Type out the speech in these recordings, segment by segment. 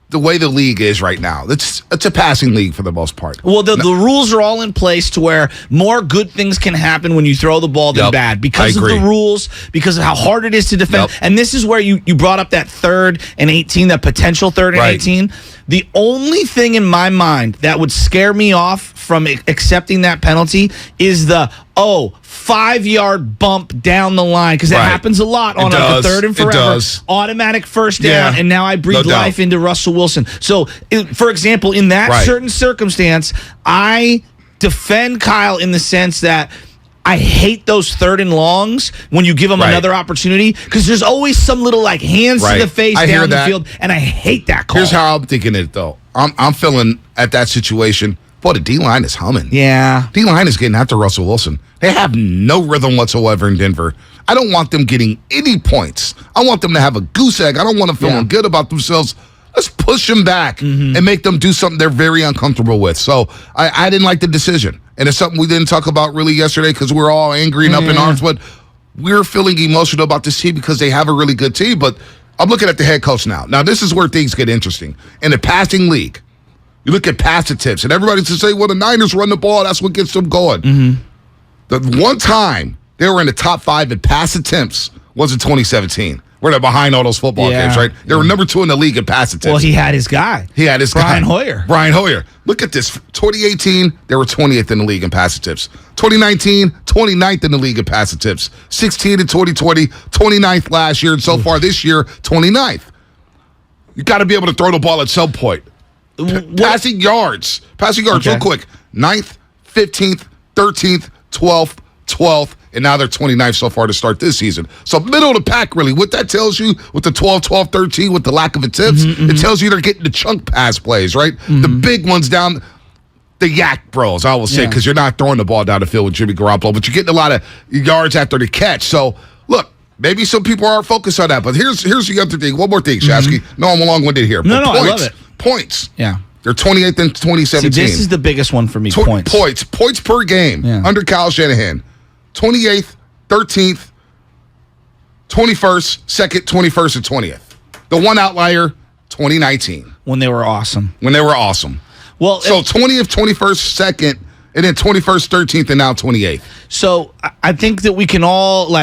the way the league is right now. It's a passing league for the most part. Well, the rules are all in place to where more good things can happen when you throw the ball than bad because of the rules, because of how hard it is to defend. And this is where you brought up that 3rd and 18, that potential 3rd and 18. The only thing in my mind that would scare me off from accepting that penalty is the 5-yard bump down the line, because that happens a lot on a 3rd and forever. Automatic first down, and now I breathe life into Russell Wilson. So, for example, in that certain circumstance, I defend Kyle in the sense that I hate those 3rd and longs when you give them another opportunity, because there's always some little hands to the face down the field, and I hate that call. Here's how I'm thinking it, though. I'm feeling at that situation, boy, the D-line is humming. Yeah. D-line is getting after Russell Wilson. They have no rhythm whatsoever in Denver. I don't want them getting any points. I want them to have a goose egg. I don't want them feeling good about themselves. Let's push them back and make them do something they're very uncomfortable with. So I didn't like the decision. And it's something we didn't talk about really yesterday because we're all angry and up in arms. But we're feeling emotional about this team because they have a really good team. But I'm looking at the head coach now. Now, this is where things get interesting. In the passing league, you look at pass attempts, and everybody's to say, well, the Niners run the ball. That's what gets them going. The one time they were in the top 5 in pass attempts was in 2017. Where they're behind all those football games, right? They were number 2 in the league in pass attempts. Well, he had his guy. Brian Hoyer. Brian Hoyer. Look at this. 2018, they were 20th in the league in pass attempts. 2019, 29th in the league in pass attempts. 16 in 2020, 29th last year, and so far this year, 29th. You got to be able to throw the ball at some point. Passing yards, real quick. 9th, 15th, 13th, 12th, and now they're 29th so far to start this season. So middle of the pack, really. What that tells you with the 12, 13, with the lack of attempts, it tells you they're getting the chunk pass plays, right? The big ones down, the yak bros, I will say, because you're not throwing the ball down the field with Jimmy Garoppolo, but you're getting a lot of yards after the catch. So, look, maybe some people aren't focused on that, but here's the other thing. One more thing, Shasky. No, I'm long-winded here. No, I love it. Points. Yeah. They're 28th in 2017. See, this is the biggest one for me, points. Points per game under Kyle Shanahan. 28th, 13th, 21st, 2nd, 21st, and 20th. The one outlier, 2019. When they were awesome. Well, so 20th, 21st, 2nd, and then 21st, 13th, and now 28th. So I think that we can all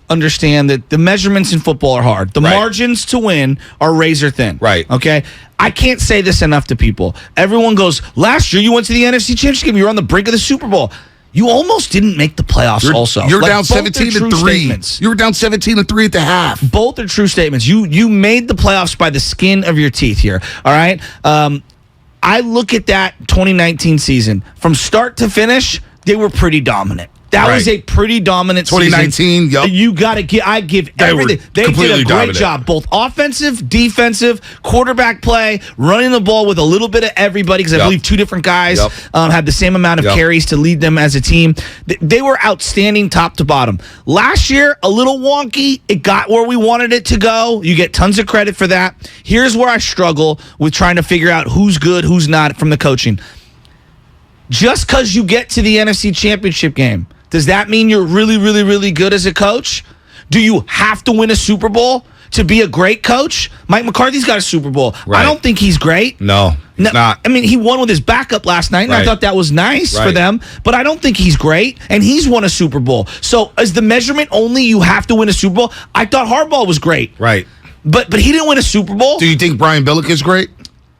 understand that the measurements in football are hard. The margins to win are razor thin. Right. Okay? I can't say this enough to people. Everyone goes, last year you went to the NFC Championship game. You were on the brink of the Super Bowl. You almost didn't make the playoffs also. You're down 17-3. You were down 17-3 at the half. Both are true statements. You made the playoffs by the skin of your teeth here. All right? I look at that 2019 season. From start to finish, they were pretty dominant. That was a pretty dominant 2019, season. You got to give. I give everything. They did a great job, both offensive, defensive, quarterback play, running the ball with a little bit of everybody. Because I believe 2 different guys had the same amount of carries to lead them as a team. They were outstanding, top to bottom. Last year, a little wonky. It got where we wanted it to go. You get tons of credit for that. Here's where I struggle with trying to figure out who's good, who's not from the coaching. Just because you get to the NFC Championship game, does that mean you're really, really, really good as a coach? Do you have to win a Super Bowl to be a great coach? Mike McCarthy's got a Super Bowl. I don't think he's great. No, he's not. I mean, he won with his backup last night, and I thought that was nice for them, but I don't think he's great, and he's won a Super Bowl. So is the measurement only you have to win a Super Bowl? I thought Harbaugh was great. Right. But he didn't win a Super Bowl. Do you think Brian Billick is great?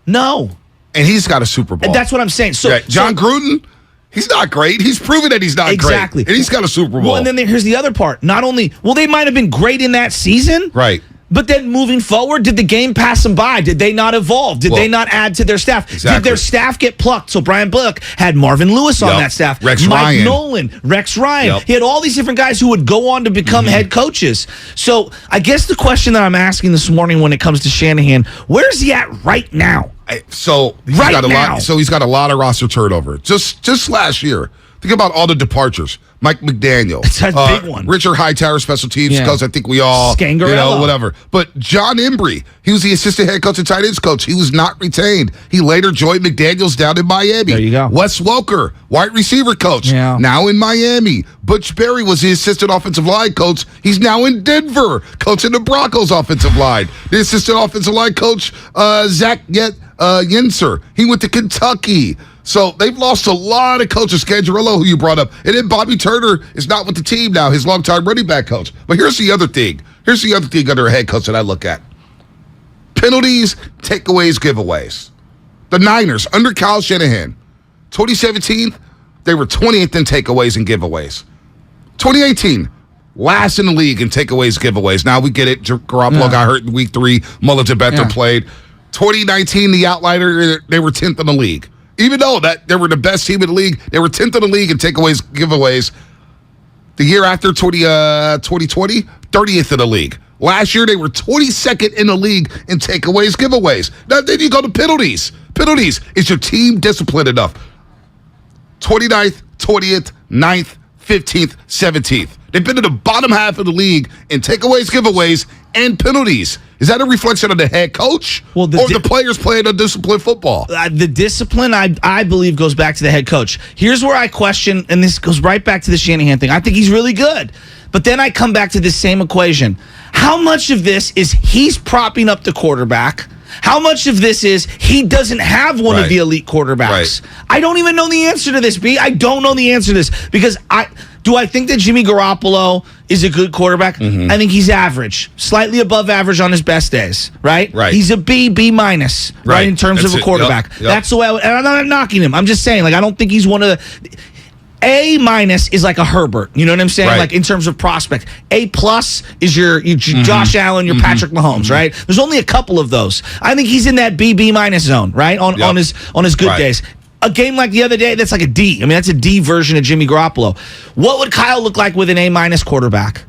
No. And he's got a Super Bowl. And that's what I'm saying. So John Gruden? He's not great. He's proven that he's not exactly. great. And he's got a Super Bowl. Well, and then here's the other part. Not only, they might have been great in that season. Right. But then moving forward, did the game pass them by? Did they not evolve? Did they not add to their staff? Exactly. Did their staff get plucked? So Brian Billick had Marvin Lewis on that staff. Mike Ryan. Nolan, Rex Ryan. He had all these different guys who would go on to become head coaches. So I guess the question that I'm asking this morning when it comes to Shanahan, where's he at right now? So he's got a lot of roster turnover. Just last year. Think about all the departures. Mike McDaniel. It's a big one. Richard Hightower, special teams coach. I think we all, Scangarello. whatever. But John Embry, he was the assistant head coach and tight ends coach. He was not retained. He later joined McDaniels down in Miami. There you go. Wes Welker, wide receiver coach, now in Miami. Butch Berry was the assistant offensive line coach. He's now in Denver, coaching the Broncos offensive line. The assistant offensive line coach, Zach Yenser, he went to Kentucky. So they've lost a lot of coaches. Scangarello, who you brought up. And then Bobby Turner is not with the team now, his longtime running back coach. But here's the other thing. Here's the other thing under a head coach that I look at. Penalties, takeaways, giveaways. The Niners, under Kyle Shanahan, 2017, they were 28th in takeaways and giveaways. 2018, last in the league in takeaways, giveaways. Now we get it. Garoppolo got hurt in week 3. Mullins and Better played. 2019, the outlier, they were 10th in the league. Even though that they were the best team in the league, they were 10th in the league in takeaways, giveaways. The year after, 2020, 30th in the league. Last year, they were 22nd in the league in takeaways, giveaways. Now, then you go to penalties. Penalties. Is your team disciplined enough? 29th, 20th, 9th, 15th, 17th. They've been in the bottom half of the league in takeaways, giveaways, and penalties. Is that a reflection of the head coach or the players playing a disciplined football? The discipline, I believe, goes back to the head coach. Here's where I question, and this goes right back to the Shanahan thing. I think he's really good. But then I come back to this same equation. How much of this is he's propping up the quarterback? How much of this is he doesn't have one of the elite quarterbacks? Right. I don't even know the answer to this, B. I don't know the answer to this because do I think that Jimmy Garoppolo is a good quarterback? Mm-hmm. I think he's average, slightly above average on his best days, right? He's a B minus, right, in terms of a quarterback. Yep. That's the way and I'm not knocking him. I'm just saying, like, I don't think he's one of the A minus is like a Herbert, you know what I'm saying? Like in terms of prospect. A plus is your Josh Allen, your Patrick Mahomes, right? There's only a couple of those. I think he's in that B minus zone, right? On his good days. A game like the other day, that's like a D. I mean, that's a D version of Jimmy Garoppolo. What would Kyle look like with an A minus quarterback?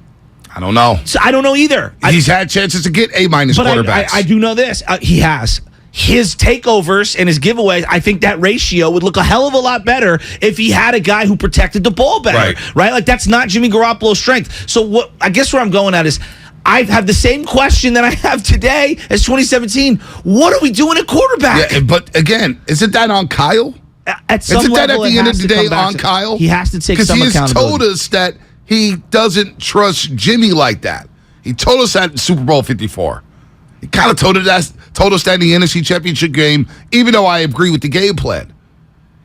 I don't know. So I don't know either. He's had chances to get A minus quarterbacks. I do know this. He has. His takeovers and his giveaways, I think that ratio would look a hell of a lot better if he had a guy who protected the ball better, right? Like, that's not Jimmy Garoppolo's strength. So I guess where I'm going at is I have the same question that I have today as 2017. What are we doing at quarterback? Yeah, but again, isn't that on Kyle? At some level, at the end of the day on Kyle? He has to take some accountability. Because he has told us that he doesn't trust Jimmy like that. He told us that in Super Bowl 54. He kind of told us that in the NFC Championship game, even though I agree with the game plan.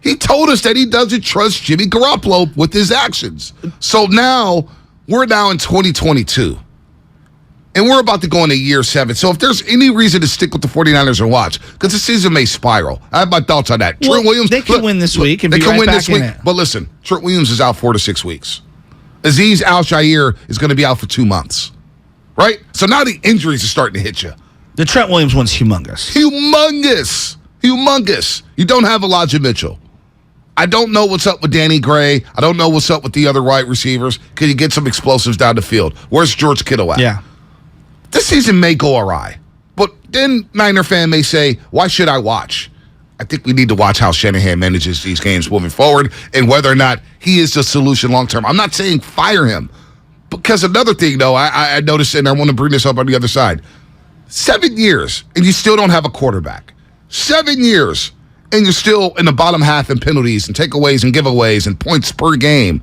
He told us that he doesn't trust Jimmy Garoppolo with his actions. So now, we're now in 2022. And we're about to go into year 7. So if there's any reason to stick with the 49ers and watch, because the season may spiral. I have my thoughts on that. Well, Trent Williams, they can win this week and they be can right win back this week. But listen, Trent Williams is out 4 to 6 weeks. Azeez Al-Shaair is going to be out for 2 months. Right? So now the injuries are starting to hit you. The Trent Williams one's humongous. Humongous. You don't have Elijah Mitchell. I don't know what's up with Danny Gray. I don't know what's up with the other wide receivers. Can you get some explosives down the field? Where's George Kittle at? Yeah. This season may go awry. But then Niner fan may say, why should I watch? I think we need to watch how Shanahan manages these games moving forward and whether or not he is the solution long term. I'm not saying fire him. Because another thing, though, I noticed, and I want to bring this up on the other side. 7 years, and you still don't have a quarterback. 7 years, and you're still in the bottom half in penalties and takeaways and giveaways and points per game.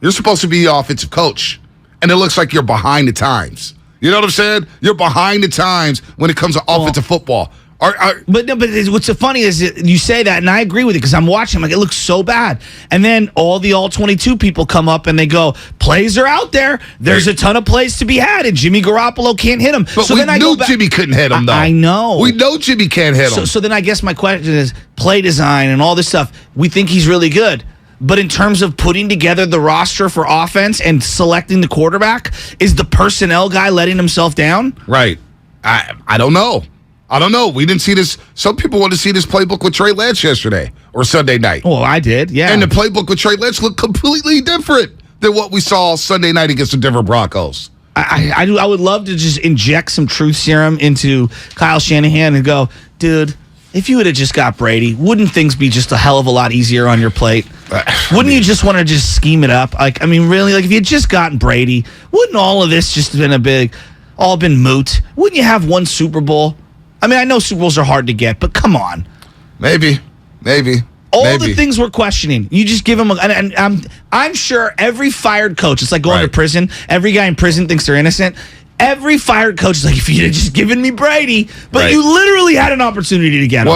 You're supposed to be the offensive coach, and it looks like you're behind the times. You know what I'm saying? You're behind the times when it comes to offensive football. But what's so funny is you say that, and I agree with it because I'm watching. Like, it looks so bad, and then all the all-22 people come up and they go, "Plays are out there. There's a ton of plays to be had, and Jimmy Garoppolo can't hit them." But so we then knew Jimmy couldn't hit him, though. I know. We know Jimmy can't hit him. So then I guess my question is play design and all this stuff. We think he's really good. But in terms of putting together the roster for offense and selecting the quarterback, is the personnel guy letting himself down? Right. I don't know. We didn't see this. Some people want to see this playbook with Trey Lance yesterday or Sunday night. Well, I did, yeah. And the playbook with Trey Lance looked completely different than what we saw Sunday night against the Denver Broncos. I would love to just inject some truth serum into Kyle Shanahan and go, dude, if you would have just got Brady, wouldn't things be just a hell of a lot easier on your plate? Wouldn't you just want to just scheme it up? Like, I mean, really? Like, if you had just gotten Brady, wouldn't all of this just been all been moot? Wouldn't you have one Super Bowl? I mean, I know Super Bowls are hard to get, but come on. Maybe. All the things we're questioning, you just give them. And I'm sure every fired coach, it's like going to prison. Every guy in prison thinks they're innocent. Every fired coach is like, if you had just given me Brady, but you literally had an opportunity to get him.